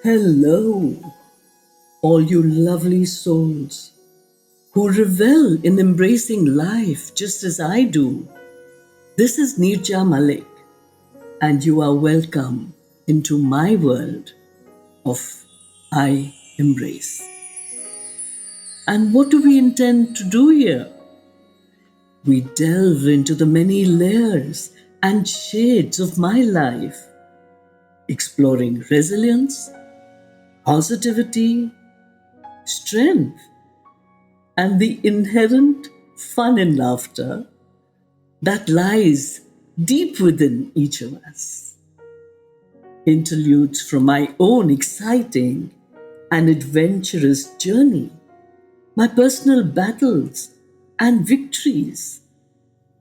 Hello, all you lovely souls who revel in embracing life just as I do. This is Neerja Malik, and you are welcome into my world of I Embrace. And what do we intend to do here? We delve into the many layers and shades of my life, exploring resilience, positivity, strength, and the inherent fun and laughter that lies deep within each of us. Interludes from my own exciting and adventurous journey, my personal battles and victories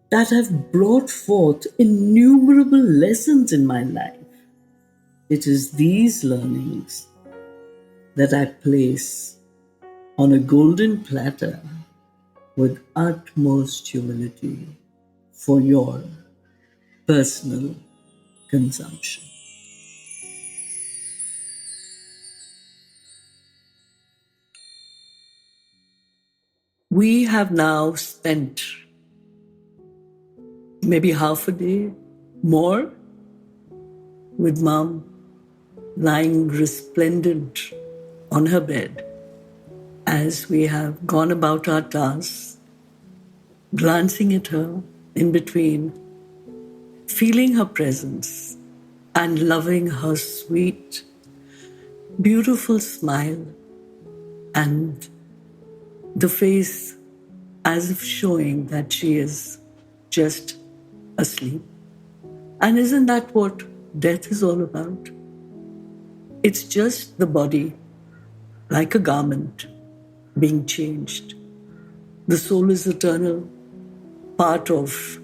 that have brought forth innumerable lessons in my life. It is these learnings that I place on a golden platter with utmost humility for your personal consumption. We have now spent maybe half a day more with Mom lying resplendent on her bed as we have gone about our tasks, glancing at her in between, feeling her presence and loving her sweet, beautiful smile and the face as if showing that she is just asleep. And isn't that what death is all about? It's just the body, like a garment, being changed. The soul is eternal, part of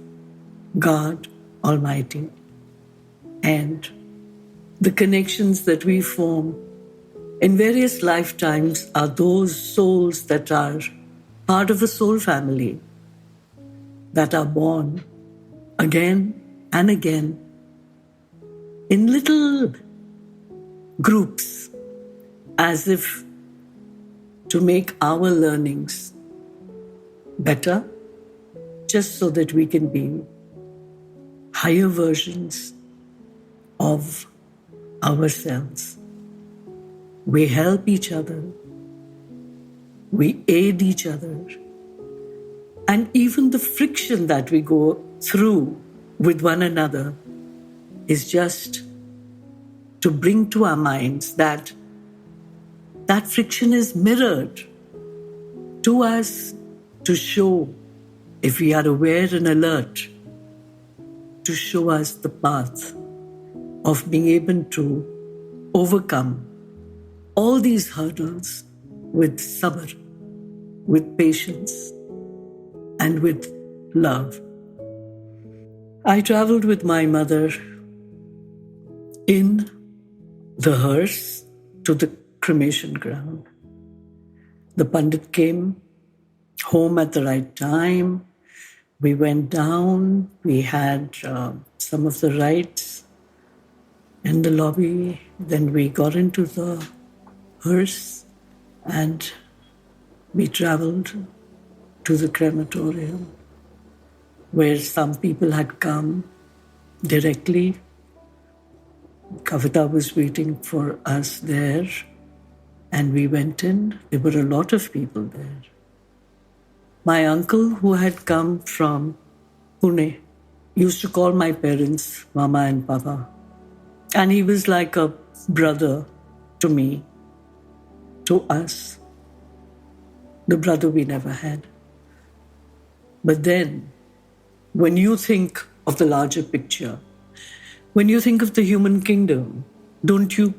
God Almighty. And the connections that we form in various lifetimes are those souls that are part of a soul family, that are born again and again in little groups, as if to make our learnings better, just so that we can be higher versions of ourselves. We help each other, we aid each other, and even the friction that we go through with one another is just to bring to our minds that that friction is mirrored to us, to show, if we are aware and alert, to show us the path of being able to overcome all these hurdles with sabr, with patience, and with love. I traveled with my mother in the hearse to the cremation ground. The Pandit came home at the right time. We went down. We had some of the rites in the lobby. Then we got into the hearse and we traveled to the crematorium, where some people had come directly. Kavita was waiting for us there, and we went in. There were a lot of people there. My uncle, who had come from Pune, used to call my parents Mama and Papa. And he was like a brother to me, to us, the brother we never had. But then, when you think of the larger picture, when you think of the human kingdom, don't you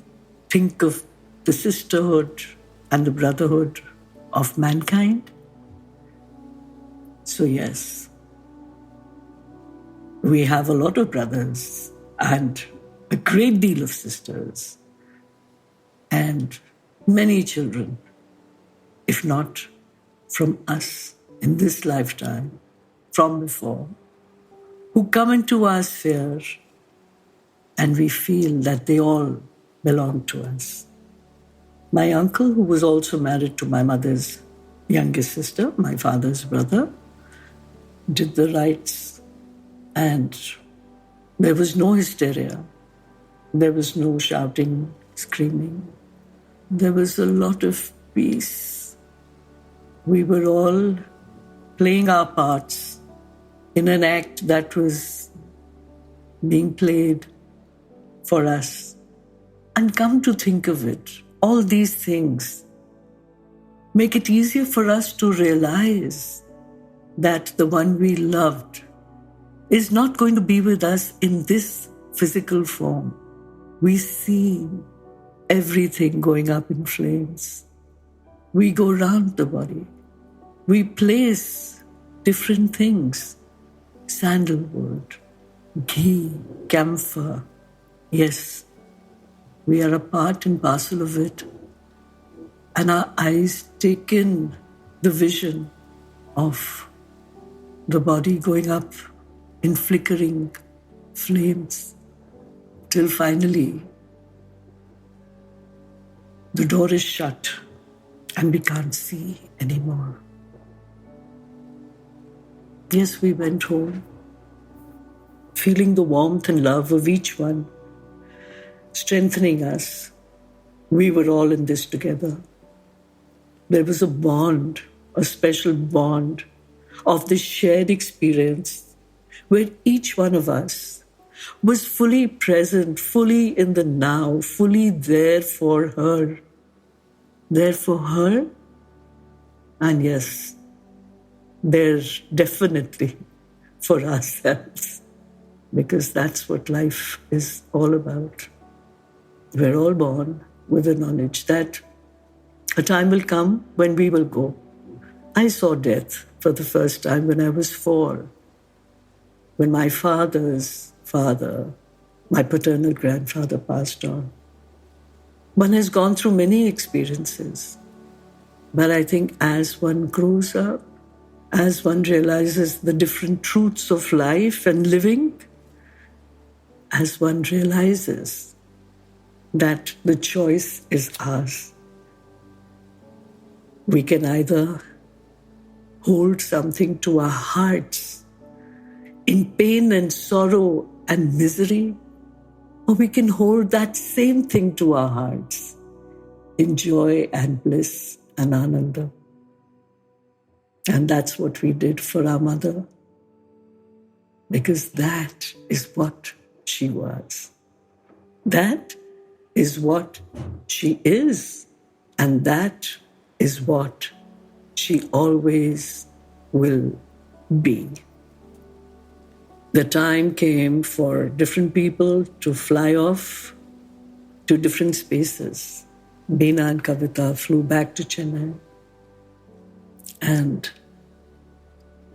think of the sisterhood and the brotherhood of mankind? So yes, we have a lot of brothers and a great deal of sisters and many children, if not from us in this lifetime, from before, who come into our sphere and we feel that they all belong to us. My uncle, who was also married to my mother's youngest sister, my father's brother, did the rites, and there was no hysteria. There was no shouting, screaming. There was a lot of peace. We were all playing our parts in an act that was being played for us. And come to think of it, all these things make it easier for us to realize that the one we loved is not going to be with us in this physical form. We see everything going up in flames. We go round the body. We place different things. Sandalwood, ghee, camphor. Yes, we are a part and parcel of it. And our eyes take in the vision of the body going up in flickering flames till finally the door is shut and we can't see anymore. Yes, we went home, feeling the warmth and love of each one, strengthening us. We were all in this together. There was a bond, a special bond of this shared experience where each one of us was fully present, fully in the now, fully there for her. There for her, and yes, there definitely for ourselves, because that's what life is all about. We're all born with the knowledge that a time will come when we will go. I saw death for the first time when I was 4, when my father's father, my paternal grandfather, passed on. One has gone through many experiences, but I think as one grows up, as one realizes the different truths of life and living, as one realizes that the choice is ours. We can either hold something to our hearts in pain and sorrow and misery, or we can hold that same thing to our hearts in joy and bliss and ananda. And that's what we did for our mother, because that is what she was. That is what she is, and that is what she always will be. The time came for different people to fly off to different spaces. Beena and Kavita flew back to Chennai, and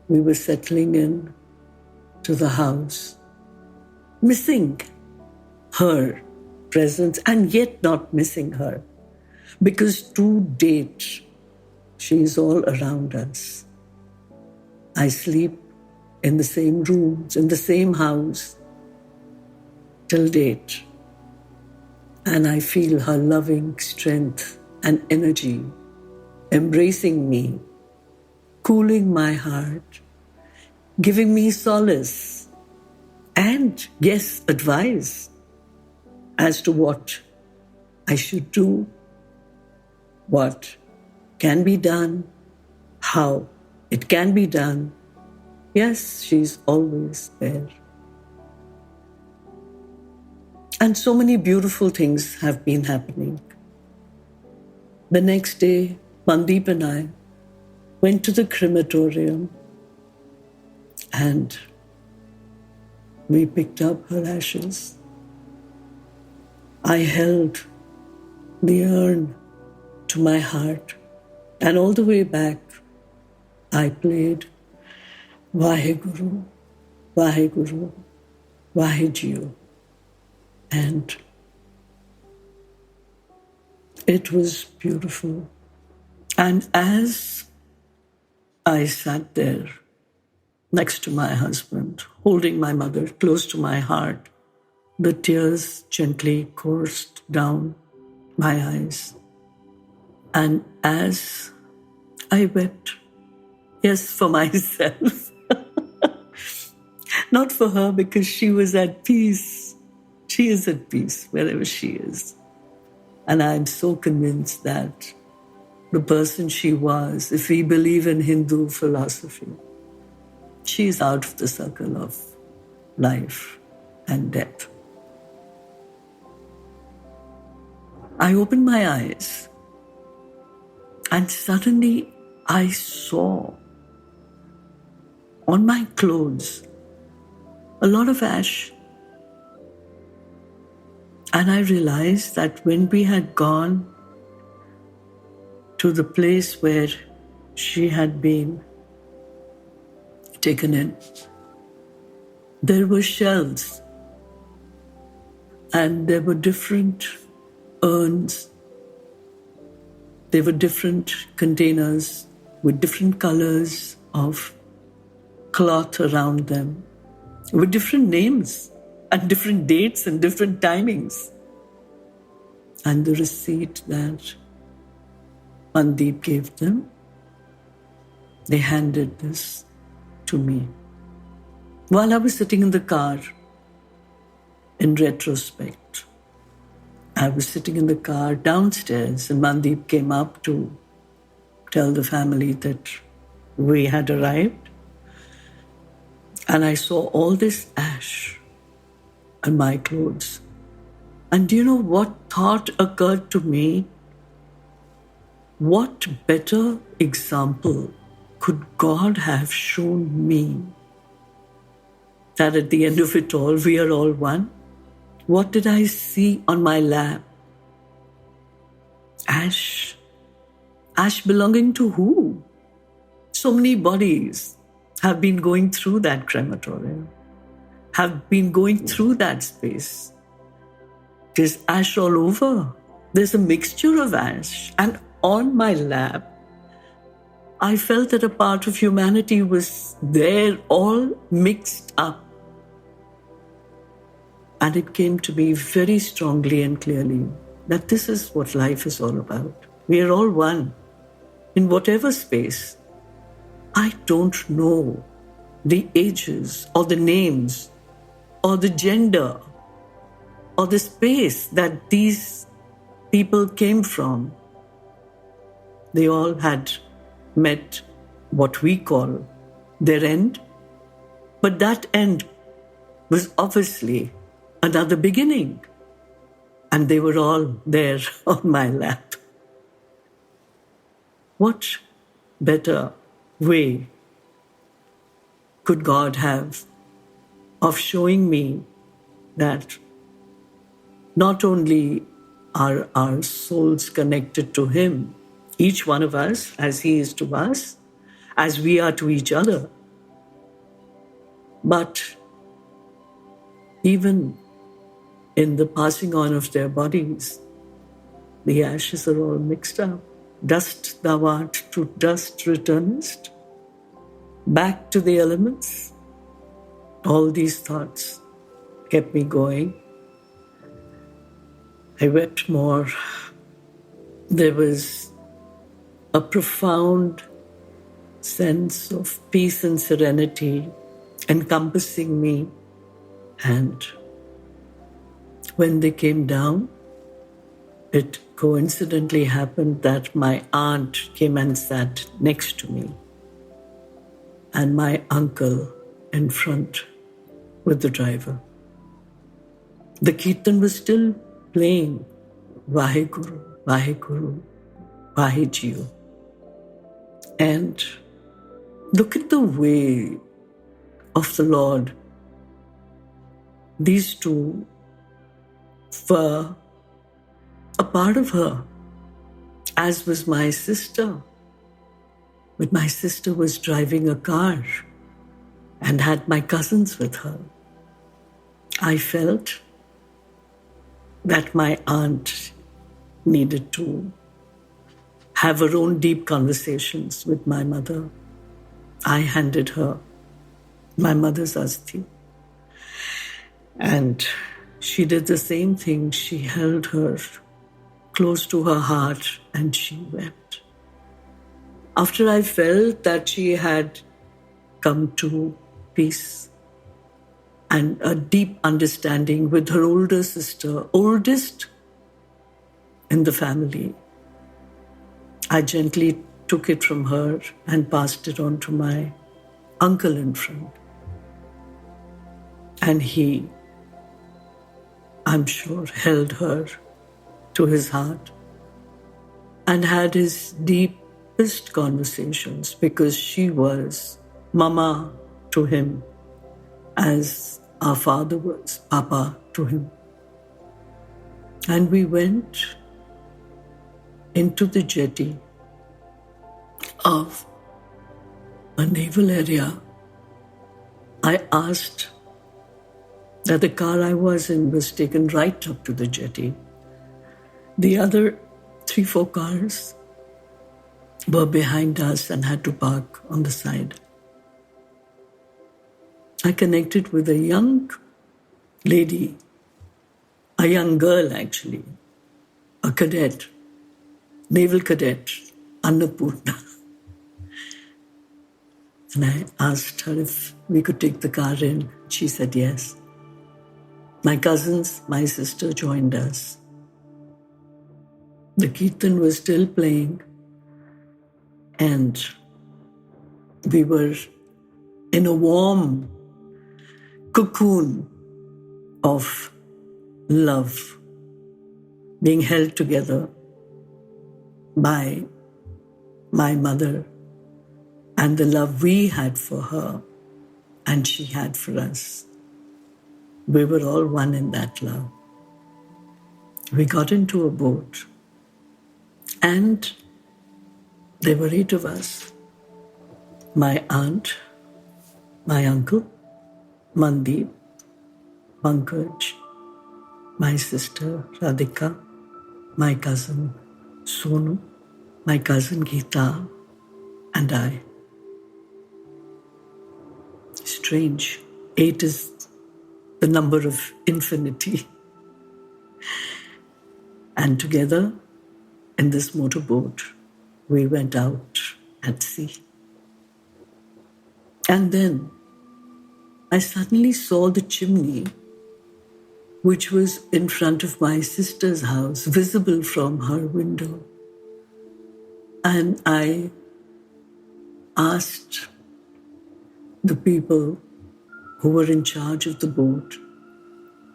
we were settling in to the house, missing her presence and yet not missing her, because to date, she is all around us. I sleep in the same rooms, in the same house, till date. And I feel her loving strength and energy embracing me, cooling my heart, giving me solace and, yes, advice as to what I should do, what can be done, how it can be done. Yes, she's always there. And so many beautiful things have been happening. The next day, Mandeep and I went to the crematorium and we picked up her ashes. I held the urn to my heart, and all the way back, I played Vaheguru, Vaheguru, Vaheguru. And it was beautiful. And as I sat there next to my husband, holding my mother close to my heart. The tears gently coursed down my eyes. And as I wept, yes, for myself, not for her, because she was at peace. She is at peace wherever she is. And I'm so convinced that the person she was, if we believe in Hindu philosophy, she is out of the circle of life and death. I opened my eyes and suddenly I saw on my clothes a lot of ash. And I realized that when we had gone to the place where she had been taken in, there were shelves and there were different urns. There were different containers with different colors of cloth around them, with different names and different dates and different timings. And the receipt that Mandeep gave them, they handed this to me. While I was sitting in the car, in retrospect, I was sitting in the car downstairs and Mandeep came up to tell the family that we had arrived. And I saw all this ash on my clothes. And do you know what thought occurred to me? What better example could God have shown me that at the end of it all, we are all one? What did I see on my lap? Ash. Ash belonging to who? So many bodies have been going through that crematorium, have been going through that space. There's ash all over. There's a mixture of ash. And on my lap, I felt that a part of humanity was there, all mixed up. And it came to me very strongly and clearly that this is what life is all about. We are all one in whatever space. I don't know the ages or the names or the gender or the space that these people came from. They all had met what we call their end, but that end was obviously another beginning, and they were all there on my lap. What better way could God have of showing me that not only are our souls connected to Him, each one of us, as He is to us, as we are to each other, but even in the passing on of their bodies, the ashes are all mixed up. Dust thou art, to dust returnest, back to the elements. All these thoughts kept me going. I wept more. There was a profound sense of peace and serenity encompassing me. And when they came down, it coincidentally happened that my aunt came and sat next to me, and my uncle in front with the driver. The kirtan was still playing, Vaheguru, Vaheguru, Vahejiyo. And look at the way of the Lord. These two were a part of her, as was my sister. But my sister was driving a car and had my cousins with her. I felt that my aunt needed to have her own deep conversations with my mother. I handed her my mother's asthi. And she did the same thing. She held her close to her heart and she wept. After I felt that she had come to peace and a deep understanding with her older sister, oldest in the family, I gently took it from her and passed it on to my uncle in front. And he, I'm sure, held her to his heart and had his deepest conversations because she was Mama to him as our father was Papa to him. And we went into the jetty of a naval area. I asked that the car I was in was taken right up to the jetty. The other 3-4 cars were behind us and had to park on the side. I connected with a young lady, a young girl actually, a cadet, naval cadet, Annapurna. And I asked her if we could take the car in. She said yes. My cousins, my sister joined us. The kirtan was still playing and we were in a warm cocoon of love, being held together by my mother and the love we had for her and she had for us. We were all one in that love. We got into a boat and there were 8 of us. My aunt, my uncle, Mandeep, Pankaj, my sister Radhika, my cousin Sonu, my cousin Geeta, and I. Strange. 8 is the number of infinity. And together in this motorboat, we went out at sea. And then I suddenly saw the chimney, which was in front of my sister's house, visible from her window. And I asked the people who were in charge of the boat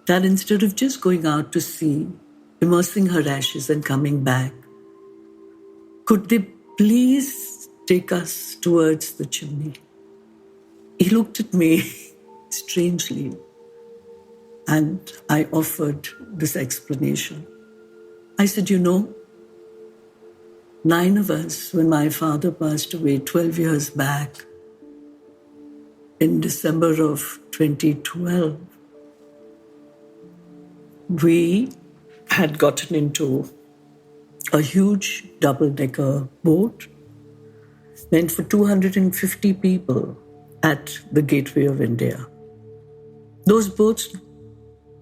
that instead of just going out to sea, immersing her ashes and coming back, could they please take us towards the chimney? He looked at me strangely and I offered this explanation. I said, 9 of us, when my father passed away 12 years back, in December of 2012, we had gotten into a huge double-decker boat meant for 250 people at the Gateway of India. Those boats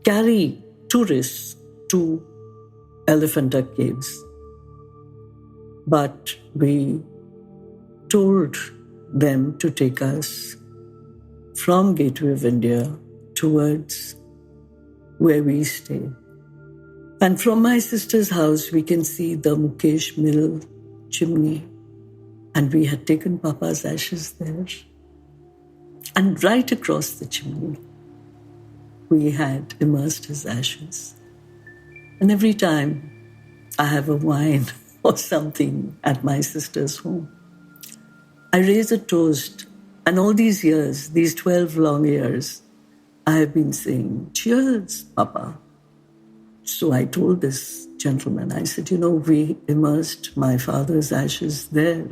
carry tourists to Elephanta Caves. But we told them to take us from Gateway of India towards where we stay. And from my sister's house, we can see the Mukesh Mill chimney. And we had taken Papa's ashes there. And right across the chimney, we had immersed his ashes. And every time I have a wine or something at my sister's home, I raise a toast. And all these years, these 12 long years, I have been saying, cheers, Papa. So I told this gentleman, I said, we immersed my father's ashes there.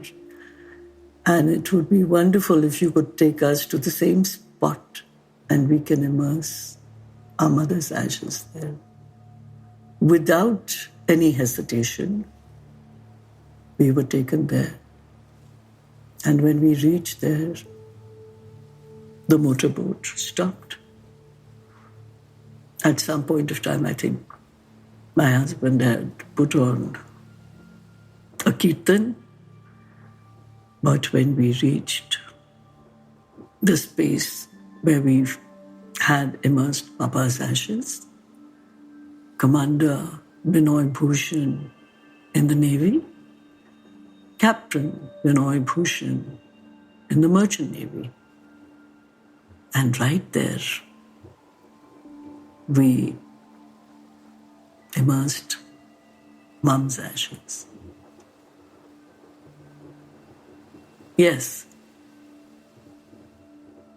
And it would be wonderful if you could take us to the same spot and we can immerse our mother's ashes there. Without any hesitation, we were taken there. And when we reached there, the motorboat stopped. At some point of time, I think my husband had put on a kirtan, but when we reached the space where we had immersed Papa's ashes, Commander Binoy Bhushan in the Navy, Captain Binoy Bhushan in the Merchant Navy. And right there, we immersed Mum's ashes. Yes,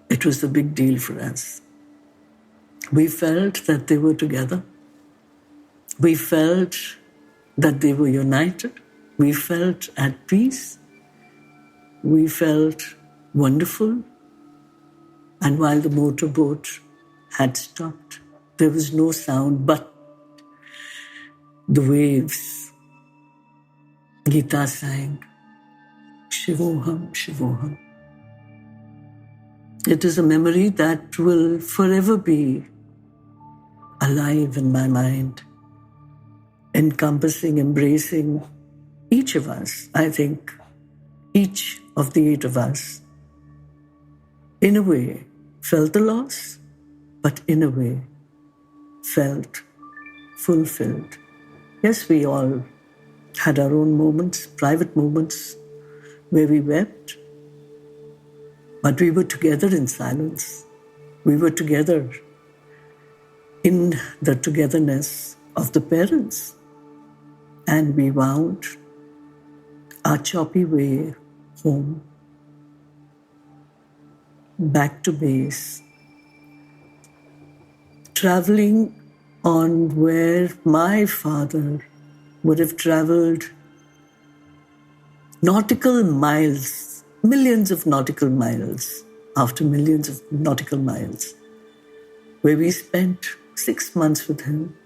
it was a big deal for us. We felt that they were together. We felt that they were united. We felt at peace. We felt wonderful. And while the motorboat had stopped, there was no sound but the waves. Gita sang, Shivoham, Shivoham. It is a memory that will forever be alive in my mind, encompassing, embracing each of us. I think each of the 8 of us, in a way, felt the loss, but in a way, felt fulfilled. Yes, we all had our own moments, private moments, where we wept, but we were together in silence. We were together in the togetherness of the parents. And we wound our choppy way home, back to base, traveling on where my father would have traveled nautical miles, millions of nautical miles, after millions of nautical miles, where we spent 6 months with him,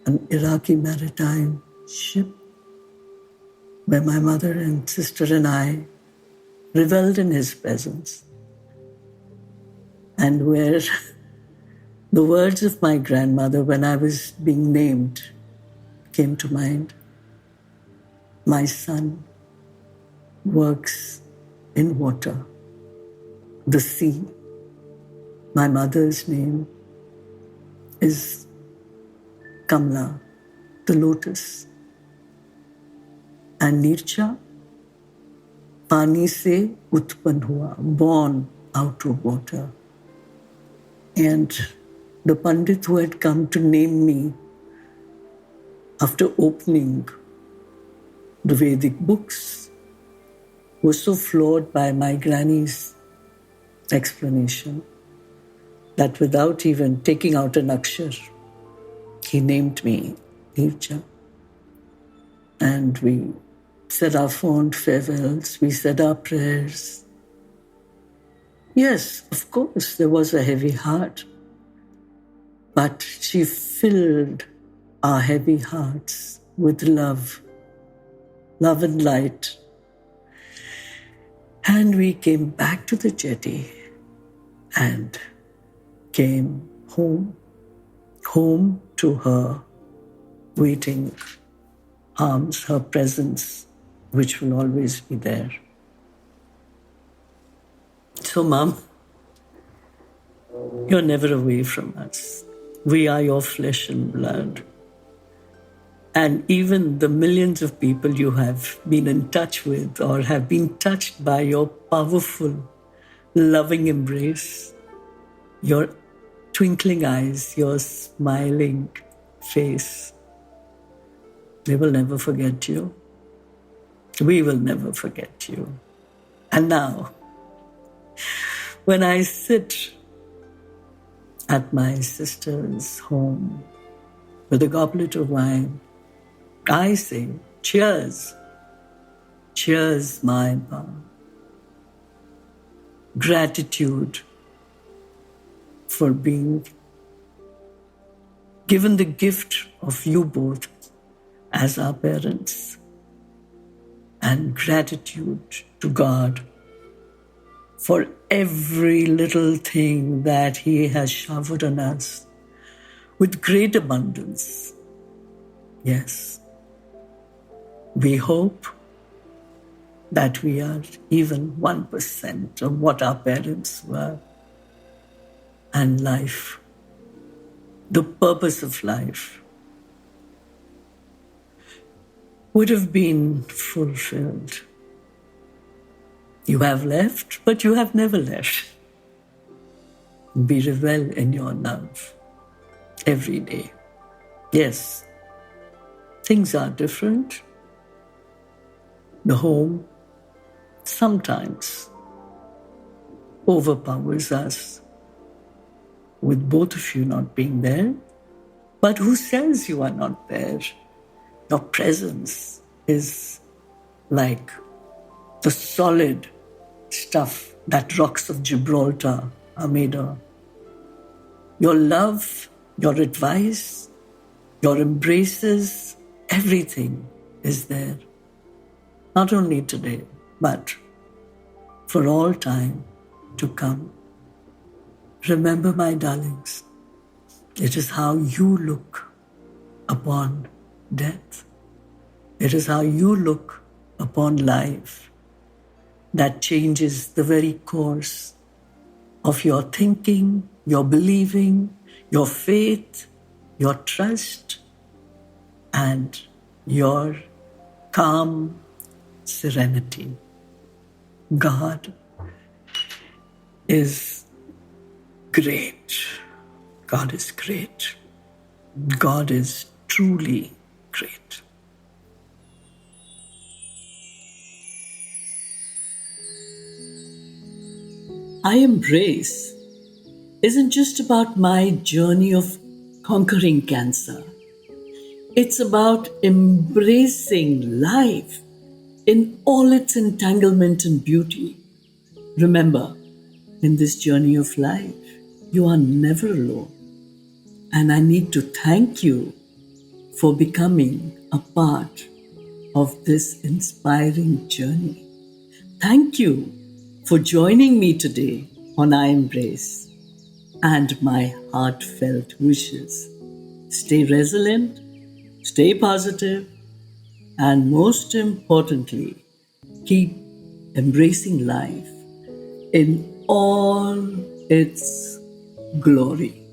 an Iraqi maritime ship, where my mother and sister and I reveled in his presence, and where the words of my grandmother when I was being named came to mind. My son works in water, the sea. My mother's name is Kamla, the lotus. And Neerja, pani se utpan hua, born out of water. And the Pandit who had come to name me after opening the Vedic books was so floored by my granny's explanation that without even taking out an akshar, he named me Neerja. And we said our fond farewells, we said our prayers. Yes, of course, there was a heavy heart, but she filled our heavy hearts with love and light. And we came back to the jetty and came home to her waiting arms, her presence, which will always be there. So, Mom, you're never away from us. We are your flesh and blood. And even the millions of people you have been in touch with or have been touched by your powerful, loving embrace, your twinkling eyes, your smiling face, they will never forget you. We will never forget you. And now, when I sit at my sister's home with a goblet of wine, I say, cheers, cheers, my mom. Gratitude for being given the gift of you both as our parents, and gratitude to God for every little thing that He has showered on us with great abundance. Yes, we hope that we are even 1% of what our parents were. And life, the purpose of life, would have been fulfilled. You have left, but you have never left. Be revel in your love every day. Yes, things are different. The home sometimes overpowers us with both of you not being there. But who says you are not there? Your presence is like the solid stuff that rocks of Gibraltar are made of. Your love, your advice, your embraces, everything is there. Not only today, but for all time to come. Remember, my darlings, it is how you look upon death. It is how you look upon life that changes the very course of your thinking, your believing, your faith, your trust, and your calm serenity. God is great. God is great. God is truly great. I Embrace isn't just about my journey of conquering cancer. It's about embracing life in all its entanglement and beauty. Remember, in this journey of life, you are never alone. And I need to thank you for becoming a part of this inspiring journey. Thank you for joining me today on I Embrace and my heartfelt wishes. Stay resilient, stay positive, and most importantly, keep embracing life in all its glory.